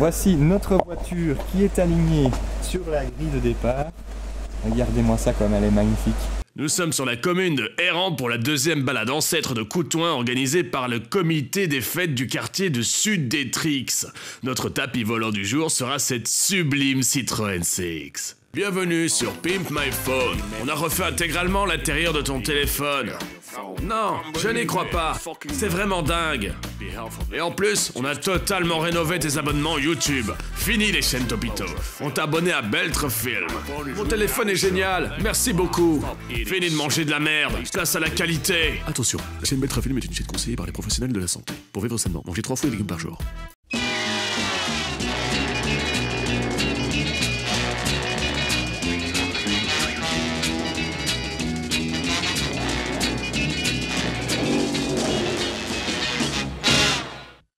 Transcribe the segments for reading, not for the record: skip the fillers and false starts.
Voici notre voiture qui est alignée sur la grille de départ. Regardez-moi ça comme elle est magnifique. Nous sommes sur la commune de Héran pour la deuxième balade ancêtre de Coutouin organisée par le comité des fêtes du quartier de Sud d'Étrix. Notre tapis volant du jour sera cette sublime Citroën CX. Bienvenue sur Pimp My Phone. On a refait intégralement l'intérieur de ton téléphone. Non, je n'y crois pas. C'est vraiment dingue. Et en plus, on a totalement rénové tes abonnements YouTube. Fini les chaînes Topito. On t'a abonné à Beltre Film. Mon téléphone est génial. Merci beaucoup. Fini de manger de la merde. Place à la qualité. Attention, la chaîne Beltre Film est une chaîne conseillée par les professionnels de la santé. Pour vivre sainement, mangez 3 fruits et légumes par jour.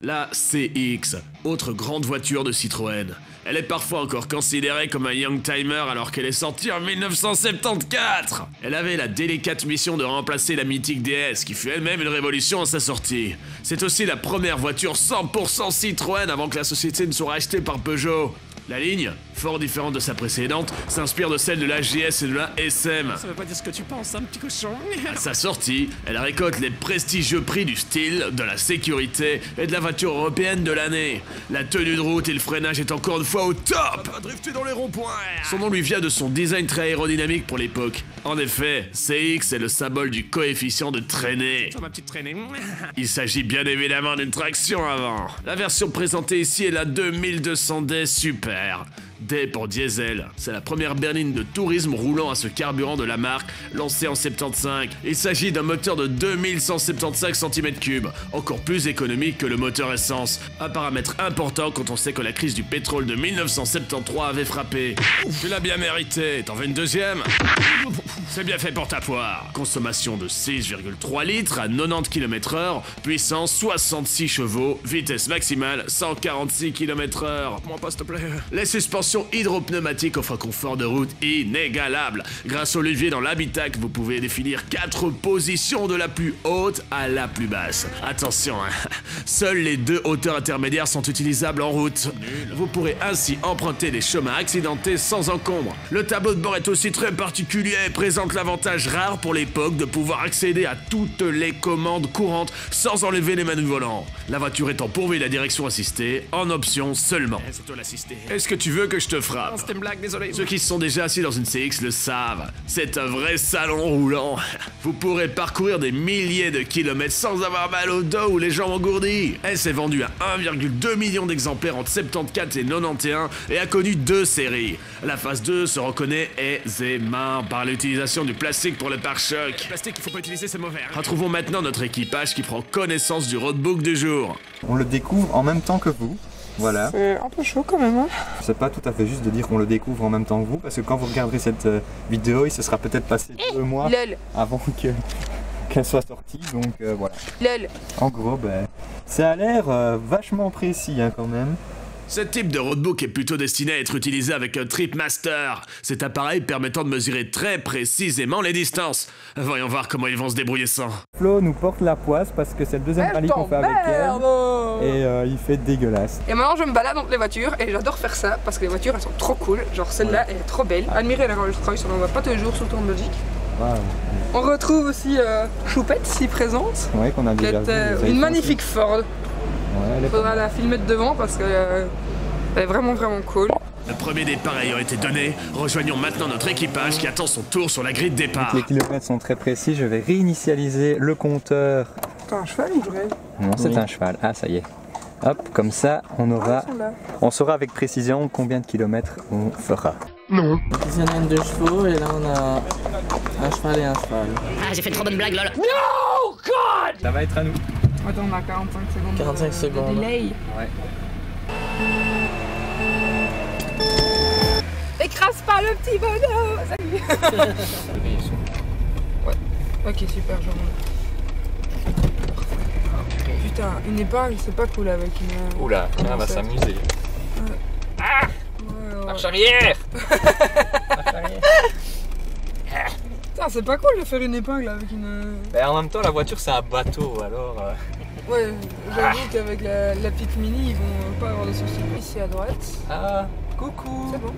La CX, autre grande voiture de Citroën. Elle est parfois encore considérée comme un youngtimer alors qu'elle est sortie en 1974. Elle avait la délicate mission de remplacer la mythique DS qui fut elle-même une révolution à sa sortie. C'est aussi la première voiture 100% Citroën avant que la société ne soit rachetée par Peugeot. La ligne, fort différente de sa précédente, s'inspire de celle de la GS et de la SM. Ça veut pas dire ce que tu penses, hein, petit cochon. À sa sortie, elle récolte les prestigieux prix du style, de la sécurité et de la voiture européenne de l'année. La tenue de route et le freinage est encore une fois au top. Drifter dans les ronds-points. Son nom lui vient de son design très aérodynamique pour l'époque. En effet, CX est le symbole du coefficient de traînée. Sur ma petite traînée. Il s'agit bien évidemment d'une traction avant. La version présentée ici est la 2200D Super. D pour diesel, c'est la première berline de tourisme roulant à ce carburant de la marque, lancée en 75. Il s'agit d'un moteur de 2175 cm3, encore plus économique que le moteur essence. Un paramètre important quand on sait que la crise du pétrole de 1973 avait frappé. Tu l'as bien mérité, t'en veux une deuxième? C'est bien fait pour ta poire. Consommation de 6,3 litres à 90 km/h, puissance 66 chevaux, vitesse maximale 146 km/h. Moi pas s'il te plaît. Les suspensions hydropneumatiques offrent un confort de route inégalable. Grâce au levier dans l'habitacle, vous pouvez définir 4 positions de la plus haute à la plus basse. Attention, hein. Seules les 2 hauteurs intermédiaires sont utilisables en route. Vous pourrez ainsi emprunter des chemins accidentés sans encombre. Le tableau de bord est aussi très particulier et présente l'avantage rare pour l'époque de pouvoir accéder à toutes les commandes courantes sans enlever les menus volants. La voiture étant pourvue de la direction assistée, en option seulement. C'est toi l'assisté. Est-ce que tu veux que je te frappe? Non, c'était une blague, désolé. Ceux qui se sont déjà assis dans une CX le savent. C'est un vrai salon roulant. Vous pourrez parcourir des milliers de kilomètres sans avoir mal au dos ou les jambes engourdies. Elle s'est vendue à 1,2 million d'exemplaires entre 74 et 91 et a connu 2 séries. La phase 2 se reconnaît aisément par l'utilisation du plastique pour le pare-choc. Le plastique, il faut pas utiliser, c'est mauvais. Hein. Retrouvons maintenant notre équipage qui prend connaissance du roadbook du jour. On le découvre en même temps que vous. Voilà. C'est un peu chaud quand même. Hein. C'est pas tout à fait juste de dire qu'on le découvre en même temps que vous, parce que quand vous regarderez cette vidéo, il se sera peut-être passé 2 mois Lol. avant qu'elle soit sortie, donc voilà. Lol. En gros, ben, ça a l'air vachement précis hein, quand même. Ce type de roadbook est plutôt destiné à être utilisé avec un Tripmaster, cet appareil permettant de mesurer très précisément les distances. Voyons voir comment ils vont se débrouiller sans. Flo nous porte la poisse parce que c'est le deuxième rallye qu'on fait avec elle et il fait dégueulasse. Et maintenant je me balade entre les voitures et j'adore faire ça parce que les voitures elles sont trop cool. Genre celle-là elle est trop belle. Admirez la Rolls-Royce, on n'en voit pas tous les jours surtout en Belgique. Wow. On retrouve aussi Choupette ici présente. Ouais, qu'on a Qui déjà est vu. une magnifique Ford. Ouais, Il faudra la filmer de devant parce que elle est vraiment cool. Le premier départ ayant été donné, rejoignons maintenant notre équipage qui attend son tour sur la grille de départ. Les kilomètres sont très précis, je vais réinitialiser le compteur. C'est un cheval ou vrai? Non, c'est un cheval. Ah, ça y est. Hop, comme ça, on saura avec précision combien de kilomètres on fera. Non. Ici on a 2 chevaux et là on a un cheval et un cheval. Ah, j'ai fait trop bonne blague, lol. No God! Ça va être à nous. Attends, on a 45 secondes. 45 secondes. De delay. Ouais. Écrase pas le petit bonhomme. Salut. Ouais. Ok, super, je roule. Putain, une épingle, c'est pas cool avec une... Oula, on va s'amuser. Ah ouais. Marche arrière. Putain, c'est pas cool de faire une épingle avec une... Ben, en même temps, la voiture c'est un bateau alors. Ouais, j'avoue qu'avec la petite mini, ils vont pas avoir de soucis. Ici à droite. Ah, coucou. C'est bon.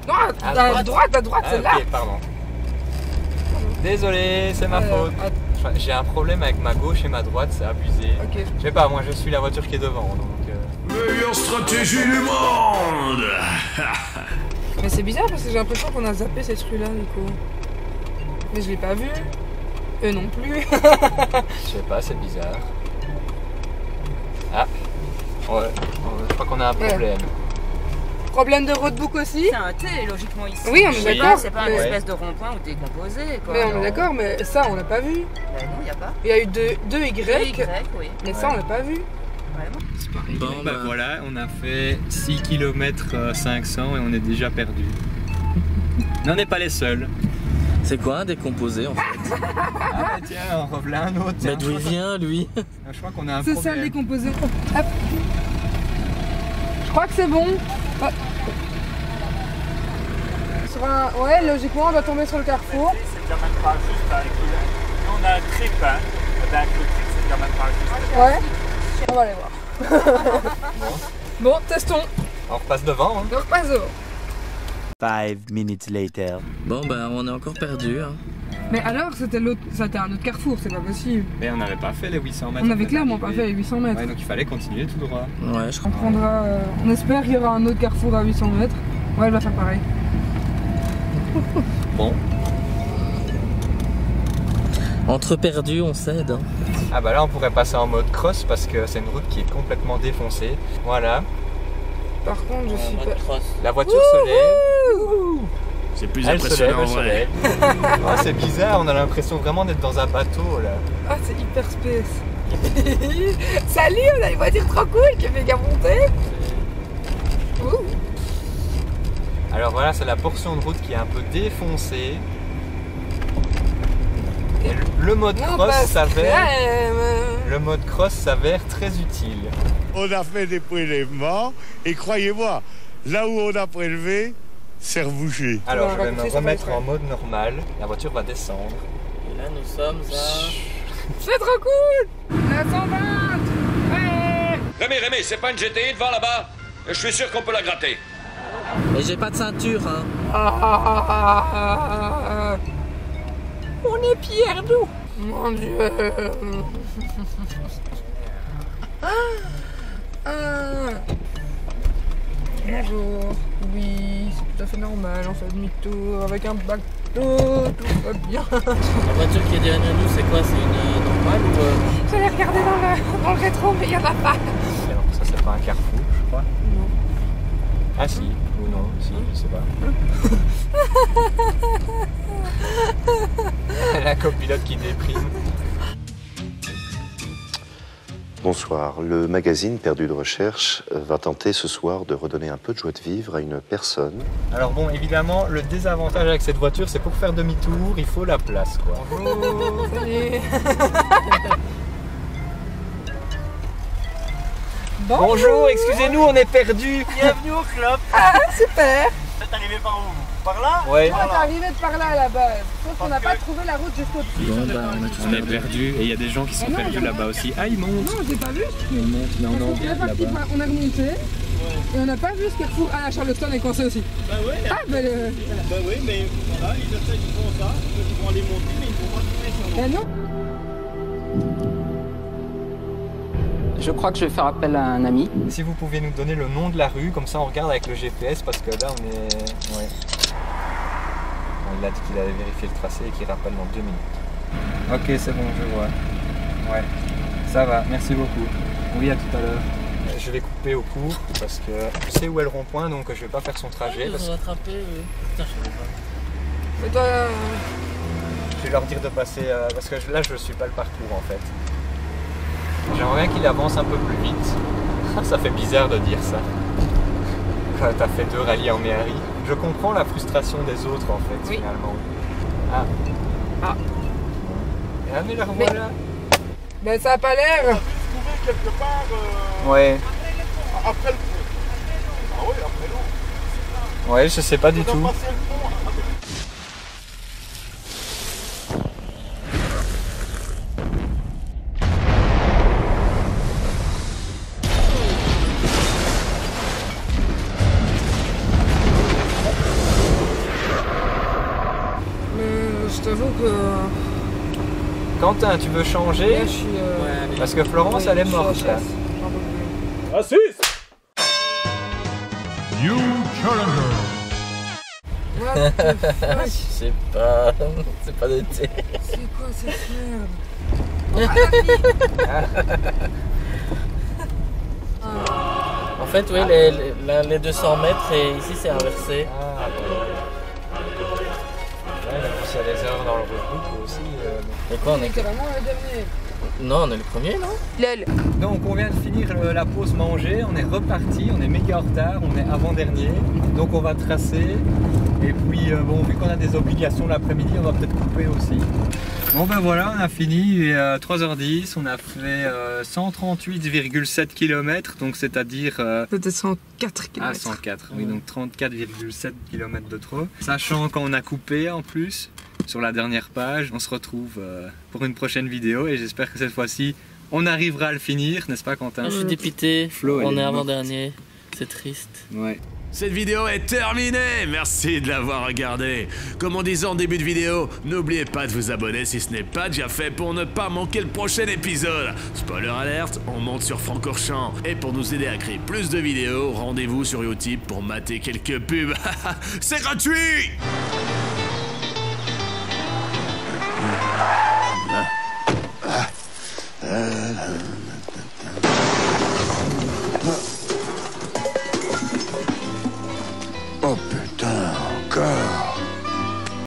Non, à droite, c'est là. Ok, pardon. Désolé, c'est ma faute. J'ai un problème avec ma gauche et ma droite, c'est abusé. Ok. Je sais pas, moi je suis la voiture qui est devant, donc... Meilleure stratégie du monde. Mais c'est bizarre parce que j'ai l'impression qu'on a zappé cette rue-là, du coup. Mais je l'ai pas vue. Eux non plus. Je sais pas, c'est bizarre. Ah, ouais, je crois qu'on a un problème. Problème de roadbook aussi. C'est un T, logiquement, ici. Oui, on est d'accord. C'est pas une espèce de rond-point où t'es composé, quoi. Mais on est d'accord, mais ça, on l'a pas vu. Ben non, y a pas. Il y a eu deux Y, oui. mais ça, on l'a pas vu. Vraiment. Bon, bah voilà, on a fait 6 km 500 et on est déjà perdu. Mais on n'est pas les seuls. C'est quoi un décomposé en fait? Ah tiens, on revient un autre. Mais d'où il vient lui? Je crois qu'on a un C'est problème. ça le décomposé. Hop. Je crois que c'est bon. Ah. Sur un... Ouais, logiquement, on doit tomber sur le carrefour. C'est quand même pas juste avec le... Nous, on a un trip, hein. Avec le trip, c'est quand même pas juste. Ouais. On va aller voir. Bon, testons. On repasse devant. Hein. On repasse devant. 5 minutes later. Bon ben on est encore perdu hein. Mais alors, c'était un autre carrefour, c'est pas possible. Mais on n'avait pas fait les 800 mètres. On avait clairement pas fait les 800 mètres. Ouais, donc il fallait continuer tout droit. Ouais je On comprends. prendra... on espère qu'il y aura un autre carrefour à 800 mètres. Ouais, elle va faire pareil. Bon. Entre perdus on s'aide hein. Ah bah là on pourrait passer en mode cross parce que c'est une route qui est complètement défoncée. Voilà. Par contre, je suis pas... La voiture se lève. C'est plus Elle se lève, impressionnant en elle se vrai. lève. Oh, c'est bizarre, on a l'impression vraiment d'être dans un bateau là. Ah, c'est hyper space. Salut, on a une voiture trop cool qui est méga montée. Ouh. Alors voilà, c'est la portion de route qui est un peu défoncée. Et le mode On cross passe s'avère... crème. Le mode cross s'avère très utile. On a fait des prélèvements et croyez-moi, là où on a prélevé, c'est rebouché. Alors On je va vais me raccourcir son remettre extrait. en mode normal. La voiture va descendre. Et là nous sommes à... C'est trop cool. 920. Ouais. Rémi, c'est pas une GTI devant là-bas? Je suis sûr qu'on peut la gratter. Mais j'ai pas de ceinture hein. On est Pierre, nous. Mon Dieu. Bonjour. Oui, c'est tout à fait normal. On fait demi-tour avec un bateau. Tout va bien. La voiture qui est derrière nous c'est quoi? C'est une normale ou... J'allais regarder dans le rétro, mais il n'y en a pas. Alors ça c'est pas un carrefour, je crois. Non. Ah si, ou non, si, je sais pas. La copilote qui déprime. Bonsoir. Le magazine Perdu de Recherche va tenter ce soir de redonner un peu de joie de vivre à une personne. Alors bon, évidemment, le désavantage avec cette voiture, c'est pour faire demi-tour, il faut la place, quoi. Bonjour. Salut. Bonjour, excusez-nous, on est perdu. Bienvenue au club. Ah, super. Vous êtes arrivé par où? Par là? Ouais. On est arrivé de par là à la base. Sauf qu'on n'a pas trouvé la route jusqu'au-dessus. Bon ben on est tous On est perdus. perdu et il y a des gens qui sont perdus là-bas aussi. Ah, ils montent. Non, j'ai pas vu. Ils montent, non, non, On est parti, là-bas. on est remonté. Et on n'a pas vu ce carrefour. Ah, Charleston est coincé aussi. Bah ouais, Ah, ben bah oui, mais voilà, ils essaient, ils font ça, ils vont aller monter, mais ils vont pas trouver sur non. Je crois que je vais faire appel à un ami. Si vous pouvez nous donner le nom de la rue, comme ça on regarde avec le GPS parce que là on est... Ouais. Bon, il a dit qu'il allait vérifier le tracé et qu'il rappelle dans 2 minutes. Ok, c'est bon, je vois. Ouais, ça va, merci beaucoup. Oui, à tout à l'heure. Je vais couper au cours parce que je sais où est le rond-point donc je vais pas faire son trajet. Ils Parce ont rattrapé Putain je savais pas. Et toi, je vais leur dire de passer parce que là je suis pas le parcours en fait. J'aimerais qu'il avance un peu plus vite. Ça fait bizarre de dire ça. Quand t'as fait 2 rallyes en Méhari. Je comprends la frustration des autres en fait Oui. finalement. Ah. Ah. Ah mais la revoilà. ben ça a pas l'air. trouver quelque part Ouais. après le pont. Ah oui, après l'eau. Ouais, je sais pas du On tout. doit passer le pont. j'avoue que... Quentin, tu veux changer? Là, je suis... Parce que Florence, elle est morte là. Assise. New Challenger. What the fuck? Je sais pas, c'est pas noté. C'est quoi cette merde? En fait, oui, les 200 mètres et ici c'est inversé. Ah, ouais, il y a des erreurs dans le roadbook aussi. Et quoi, on est carrément le dernier. Non, on est le premier, non? Donc on vient de finir la pause manger, on est reparti, on est méga en retard, on est avant-dernier. Donc on va tracer. Et puis bon, vu qu'on a des obligations l'après-midi, on va peut-être couper aussi. Bon ben voilà, on a fini, 3h10, on a fait 138,7 km, donc c'est-à-dire... C'était 104 km. Ah 104, oui, donc 34,7 km de trop. Sachant qu'on a coupé en plus sur la dernière page, on se retrouve pour une prochaine vidéo et j'espère que cette fois-ci on arrivera à le finir, n'est-ce pas Quentin? Je suis dépité, Flo, on est avant-dernier, c'est triste. Ouais. Cette vidéo est terminée, merci de l'avoir regardée. Comme on disait en début de vidéo, n'oubliez pas de vous abonner si ce n'est pas déjà fait pour ne pas manquer le prochain épisode. Spoiler alerte, on monte sur Francorchamps. Et pour nous aider à créer plus de vidéos, rendez-vous sur Utip pour mater quelques pubs. C'est gratuit!